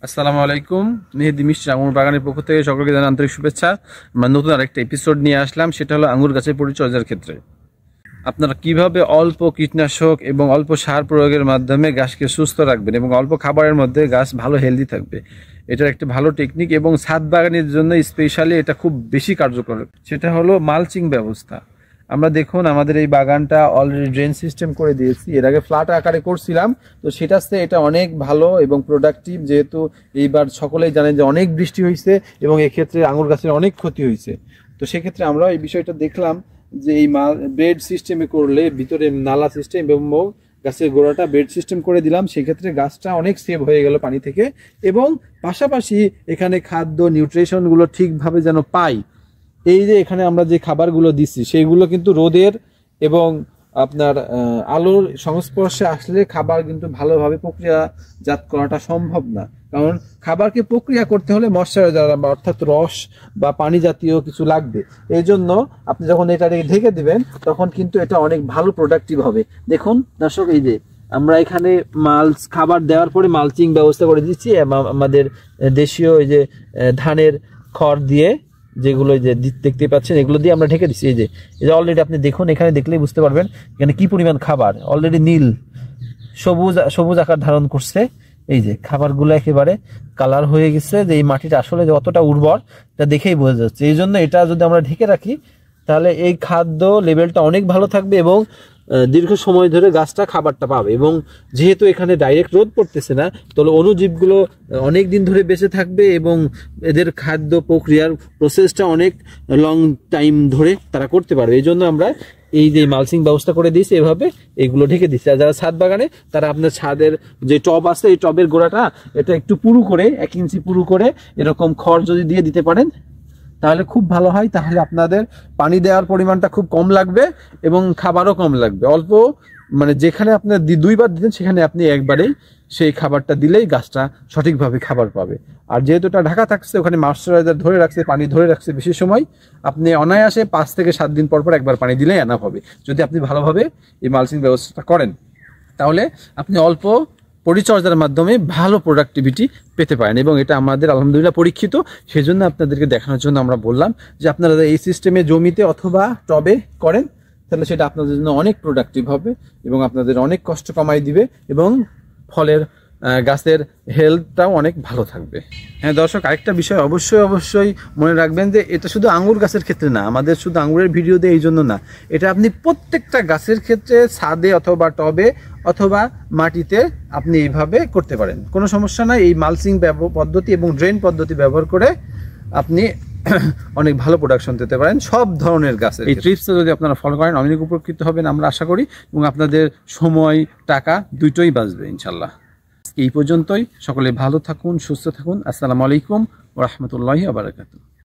আসসালামু আলাইকুম। মেহেদি মিষ্টি আঙুর বাগানের পক্ষ থেকে সকলকে জানাই আন্তরিক শুভেচ্ছা। আমরা নতুন আরেকটা এপিসোড নিয়ে আসলাম, সেটা হলো আঙুর গাছের পরিচর্যার ক্ষেত্রে আপনারা কিভাবে অল্প কীটনাশক এবং অল্প সার প্রয়োগের মাধ্যমে গাছকে সুস্থ রাখবেন এবং অল্প খাবারের মধ্যে গাছ ভালো হেলদি থাকবে। এটার একটা ভালো টেকনিক এবং ছাদ বাগানের জন্য স্পেশালি এটা খুব বেশি কার্যকর। সেটা হলো মালচিং ব্যবস্থা। আমরা দেখুন আমাদের এই বাগানটা অলরেডি ড্রেন সিস্টেম করে দিয়েছি, এর আগে ফ্ল্যাট আকারে করছিলাম, তো সেটাতে এটা অনেক ভালো এবং প্রোডাক্টিভ। যেহেতু এইবার সকলেই জানেন যে অনেক বৃষ্টি হয়েছে এবং এক্ষেত্রে আঙুর গাছের অনেক ক্ষতি হয়েছে, তো সেক্ষেত্রে আমরা এই বিষয়টা দেখলাম যে এই বেড সিস্টেমে করলে ভিতরে নালা সিস্টেম এবং গাছের গোড়াটা বেড সিস্টেম করে দিলাম, সেক্ষেত্রে গাছটা অনেক সেভ হয়ে গেল পানি থেকে এবং পাশাপাশি এখানে খাদ্য নিউট্রিশনগুলো ঠিকভাবে যেন পাই। এই যে এখানে আমরা যে খাবারগুলো দিচ্ছি সেইগুলো কিন্তু রোদের এবং আপনার আলোর সংস্পর্শে আসলে খাবার কিন্তু ভালোভাবে প্রক্রিয়াজাত করাটা সম্ভব না, কারণ খাবারকে প্রক্রিয়া করতে হলে ময়েশ্চারাইজার অর্থাৎ রস বা পানি জাতীয় কিছু লাগবে। এই জন্য আপনি যখন এটাকে ঢেকে দিবেন তখন কিন্তু এটা অনেক ভালো প্রোডাক্টিভ হবে। দেখুন দর্শক, এই যে আমরা এখানে খাবার দেওয়ার পরে মালচিং ব্যবস্থা করে দিচ্ছি আমাদের দেশীয় এই যে ধানের খড় দিয়ে, যেগুলো যে দেখতে পাচ্ছেন এগুলো দিয়ে আমরা ঢেকে দিচ্ছি। এই যে অলরেডি আপনি দেখুন, এখানে দেখলেই বুঝতে পারবেন এখানে কি পরিমাণ খাবার, অলরেডি নীল সবুজ আকার ধারণ করছে। এই যে খাবারগুলো একেবারে কালার হয়ে গেছে, যে এই মাটিটা আসলে যে অতটা উর্বর এটা দেখেই বোঝা যাচ্ছে। এই জন্য এটা যদি আমরা ঢেকে রাখি তাহলে এই খাদ্য লেভেলটা অনেক ভালো থাকবে এবং দীর্ঘ সময় ধরে গাছটা খাবারটা পাবে। এবং যেহেতু এখানে ডাইরেক্ট রোদ পড়তেছে না, তাহলে অণুজীবগুলো অনেক দিন ধরে বেঁচে থাকবে এবং এদের খাদ্য প্রক্রিয়ার প্রসেসটা অনেক লং টাইম ধরে তারা করতে পারবে। এই জন্য আমরা এই যে মালচিং ব্যবস্থা করে দিয়েছি, এভাবে এগুলো ঢেকে দিচ্ছি। আর যারা ছাদ বাগানে তারা আপনার ছাদের যে টব আছে এই টবের গোড়াটা এটা একটু পুরু করে 1 ইঞ্চি পুরু করে এরকম খড় যদি দিয়ে দিতে পারেন তাহলে খুব ভালো হয়। তাহলে আপনাদের পানি দেওয়ার পরিমাণটা খুব কম লাগবে এবং খাবারও কম লাগবে। অল্প মানে যেখানে আপনার 2বার দিতেন সেখানে আপনি একবারেই সেই খাবারটা দিলেই গাছটা সঠিকভাবে খাবার পাবে। আর যেহেতু এটা ঢাকা থাকছে, ওখানে ময়েশ্চারাইজার ধরে রাখছে, পানি ধরে রাখছে বেশি সময়, আপনি অনায়াসে 5 থেকে 7 দিন পর পর একবার পানি দিলেই এনাফ হবে। যদি আপনি ভালোভাবে এই মালচিং ব্যবস্থাটা করেন তাহলে আপনি অল্প পরিচর্যার মাধ্যমে ভালো প্রোডাক্টিভিটি পেতে পারেন এবং এটা আমাদের আলহামদুলিল্লাহ পরীক্ষিত। সেই জন্য আপনাদেরকে দেখানোর জন্য আমরা বললাম যে আপনারা এই সিস্টেমে জমিতে অথবা টবে করেন তাহলে সেটা আপনাদের জন্য অনেক প্রোডাক্টিভ হবে এবং আপনাদের অনেক কষ্ট কমাই দিবে এবং ফলের গাছের হেলথটাও অনেক ভালো থাকবে। হ্যাঁ দর্শক, আরেকটা বিষয় অবশ্যই মনে রাখবেন যে এটা শুধু আঙ্গুর গাছের ক্ষেত্রে না, আমাদের শুধু আঙ্গুরের ভিডিও দিয়ে এই জন্য না, এটা আপনি প্রত্যেকটা গাছের ক্ষেত্রে ছাদে অথবা টবে অথবা মাটিতে আপনি এইভাবে করতে পারেন, কোনো সমস্যা নাই। এই মালচিং পদ্ধতি এবং ড্রেন পদ্ধতি ব্যবহার করে আপনি অনেক ভালো প্রোডাকশন দিতে পারেন সব ধরনের গাছের। এই ট্রিপসটা যদি আপনারা ফলো করেন অনেক উপকৃত হবেন আমরা আশা করি, এবং আপনাদের সময় টাকা দুটোই বাঁচবে ইনশাল্লাহ। এই পর্যন্তই, সকলে ভালো থাকুন, সুস্থ থাকুন। আসসালামু আলাইকুম ওয়া রাহমাতুল্লাহি ওয়া বারাকাতুহু।